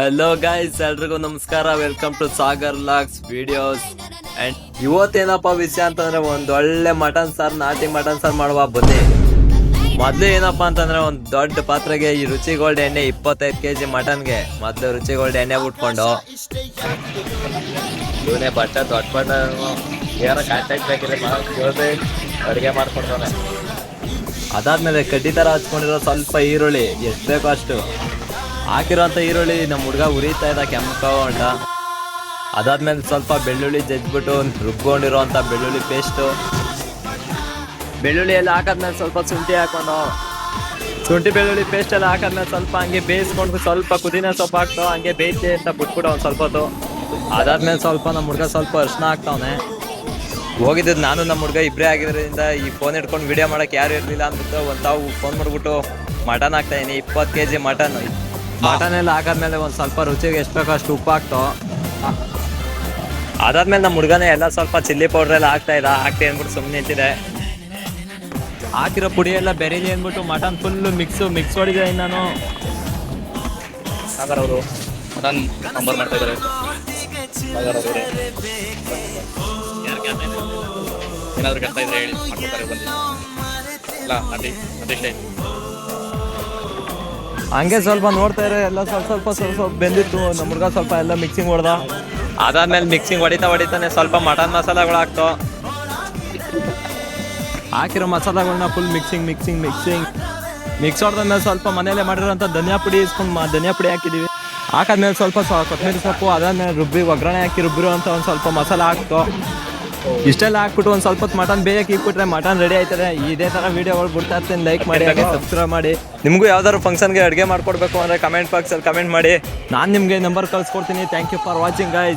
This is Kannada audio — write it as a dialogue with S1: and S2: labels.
S1: ಹಲೋ ಗೈಸ್, ಎಲ್ರಿಗೂ ನಮಸ್ಕಾರ. Welcome to Sagar logs videos. And ಇವತ್ತೇನಪ್ಪ ವಿಷಯ ಅಂತಂದ್ರೆ ಒಂದ್ ಒಳ್ಳೆ ಮಟನ್ ಸಾರ್, ನಾಟಿ ಮಟನ್ ಸಾರ್ ಮಾಡುವ ಬನ್ನಿ. ಮೊದ್ಲು ಏನಪ್ಪಾ ಅಂತಂದ್ರೆ ಒಂದ್ ದೊಡ್ಡ ಪಾತ್ರೆಗೆ ಈ ರುಚಿಗೋಲ್ಡ್ ಎಣ್ಣೆ 25 kg ಮಟನ್ಗೆ ಮೊದ್ಲು ರುಚಿಗೋಲ್ಡ್ ಎಣ್ಣೆ ಬಿಟ್ಕೊಂಡು ಇವನೇ ಬಟ್ಟೆ ದೊಡ್ಡ ಬಟ್ಟೆ ಏನೋ ಕಾಂಟ್ಯಾಕ್ಟ್ ಬೇಕಿದ್ರೆ ಅಡುಗೆ ಮಾಡ್ಕೊಡ್ತಾನೆ. ಅದಾದ್ಮೇಲೆ ಕಡ್ಡಿ ತರ ಹಚ್ಕೊಂಡಿರೋ ಸ್ವಲ್ಪ ಈರುಳ್ಳಿ ಎಷ್ಟು ಬೇಕೋ ಅಷ್ಟು ಹಾಕಿರೋಂಥ ಈರುಳ್ಳಿ ನಮ್ಮ ಹುಡುಗ ಉರಿತಾ ಇದ್ದ ಕೆಂಪಗೊಂಡ. ಅದಾದ್ಮೇಲೆ ಸ್ವಲ್ಪ ಬೆಳ್ಳುಳ್ಳಿ ಜಜ್ಬಿಟ್ಟು ರುಬ್ಕೊಂಡಿರೋಂಥ ಬೆಳ್ಳುಳ್ಳಿ ಪೇಸ್ಟು, ಬೆಳ್ಳುಳ್ಳಿ ಎಲ್ಲ ಹಾಕಾದ್ಮೇಲೆ ಸ್ವಲ್ಪ ಶುಂಠಿ ಹಾಕೊಂಡು ಶುಂಠಿ ಬೆಳ್ಳುಳ್ಳಿ ಪೇಸ್ಟ್ ಎಲ್ಲ ಹಾಕಾದ್ಮೇಲೆ ಸ್ವಲ್ಪ ಹಂಗೆ ಬೇಯಿಸ್ಕೊಂಡು ಸ್ವಲ್ಪ ಪುದೀನ ಸೊಪ್ಪು ಹಾಕ್ತು ಹಂಗೆ ಬೇಯಿಸಿ ಅಂತ ಬಿಟ್ಬಿಟ್ಟು ಒಂದು ಸ್ವಲ್ಪ ಹೊತ್ತು. ಅದಾದ್ಮೇಲೆ ಸ್ವಲ್ಪ ನಮ್ಮ ಹುಡುಗ ಸ್ವಲ್ಪ ಅರ್ಶಿನ ಹಾಕ್ತಾವನೆ. ಹೋಗಿದ್ದು ನಾನು ನಮ್ಮ ಹುಡುಗ ಇಬ್ಬರೇ ಆಗಿರೋದ್ರಿಂದ ಈ ಫೋನ್ ಇಟ್ಕೊಂಡು ವಿಡಿಯೋ ಮಾಡೋಕ್ಕೆ ಯಾರು ಇರಲಿಲ್ಲ ಅಂದ್ಬಿಟ್ಟು ಒಂದು ತಾವು ಫೋನ್ ಮಾಡಿಬಿಟ್ಟು ಮಟನ್ ಹಾಕ್ತಾಯಿದ್ದೀನಿ. 20 kg ಮಟನ್ ಎಲ್ಲ ಹಾಕಾದ್ಮೇಲೆ ಒಂದು ಸ್ವಲ್ಪ ರುಚಿಗೆ ಎಷ್ಟು ಬೇಕೋ ಅಷ್ಟು ಉಪ್ಪು ಹಾಕ್ತು. ಅದಾದ್ಮೇಲೆ ನಮ್ಮ ಹುಡುಗನೇ ಎಲ್ಲ ಸ್ವಲ್ಪ ಚಿಲ್ಲಿ ಪೌಡ್ರ್ ಎಲ್ಲ ಹಾಕ್ತಿ ಅಂದ್ಬಿಟ್ಟು ಸುಮ್ಮನೆ ನಿಂತಿದೆ. ಹಾಕಿರೋ ಪುಡಿ ಎಲ್ಲ ಬೆರೀಲಿ ಅಂದ್ಬಿಟ್ಟು ಮಟನ್ ಫುಲ್ಲು ಮಿಕ್ಸ್ ಹೊಡಿದೆ. ನಾನು
S2: ಸಾಗರ್ ಅವರು ಮಟನ್ ಸಾಂಬಾರು ಮಾಡ್ತಾ ಇದ್ದಾರೆ. ಏನಾದರೂ ಕೆಲಸ ಇದ್ರೆ ಹೇಳಿ ಮಾಡ್ಕೊಡ್ತಾರೆ ಬಂದು. ಇಲ್ಲ ಅದೇ
S1: ಹಂಗೆ ಸ್ವಲ್ಪ ನೋಡ್ತಾ ಇರೋ ಎಲ್ಲ ಸ್ವಲ್ಪ ಬೆಂದಿತ್ತು. ನಮ್ಮ ಹುಡುಗ ಸ್ವಲ್ಪ ಎಲ್ಲ ಮಿಕ್ಸಿಂಗ್ ಹೊಡೆದ. ಅದಾದ್ಮೇಲೆ ಮಿಕ್ಸಿಂಗ್ ಹೊಡಿತಾನೆ ಸ್ವಲ್ಪ ಮಟನ್ ಮಸಾಲೆಗಳು ಹಾಕ್ತು. ಹಾಕಿರೋ ಮಸಾಲೆಗಳನ್ನ ಫುಲ್ ಮಿಕ್ಸ್ ಹೊಡೆದ್ಮೇಲೆ ಸ್ವಲ್ಪ ಮನೇಲೆ ಮಾಡಿರೋಂಥ ಧನಿಯಾ ಪುಡಿ ಧನಿಯಾ ಪುಡಿ ಹಾಕಿದ್ದೀವಿ. ಹಾಕಾದ್ಮೇಲೆ ಸ್ವಲ್ಪ ಕೊತ್ತಂಬರಿ ಸೊಪ್ಪು, ಅದಾದ್ಮೇಲೆ ಒಗ್ಗರಣೆ ಹಾಕಿ ರುಬ್ಬಿರೋ ಅಂತ ಒಂದು ಸ್ವಲ್ಪ ಮಸಾಲೆ ಹಾಕ್ತು. ಇಷ್ಟೆಲ್ಲ ಹಾಕ್ಬಿಟ್ಟು ಒಂದು ಸ್ವಲ್ಪ ಹೊತ್ತು ಮಟನ್ ಬೇಯಕ್ಕೆ ಇಟ್ಬಿಟ್ರೆ ಮಟನ್ ರೆಡಿ ಆಯ್ತದೆ. ಇದೇ ಥರ ವೀಡಿಯೋಗಳು ಬಿಡ್ತಾ ಇರ್ತೀನಿ. ಲೈಕ್ ಮಾಡಿ, ಹಾಗೆ ಸಬ್ಸ್ಕ್ರೈಬ್ ಮಾಡಿ. ನಿಮಗೂ ಯಾವ್ದಾದ್ರು ಫಂಕ್ಷನ್ಗೆ ಅಡುಗೆ ಮಾಡ್ಕೊಡ್ಬೇಕು ಅಂದರೆ ಕಮೆಂಟ್ ಬಾಕ್ಸಲ್ಲಿ ಕಮೆಂಟ್ ಮಾಡಿ. ನಾನು ನಿಮಗೆ ನಂಬರ್ ಕಳಿಸ್ಕೊಡ್ತೀನಿ. Thank you for watching guys.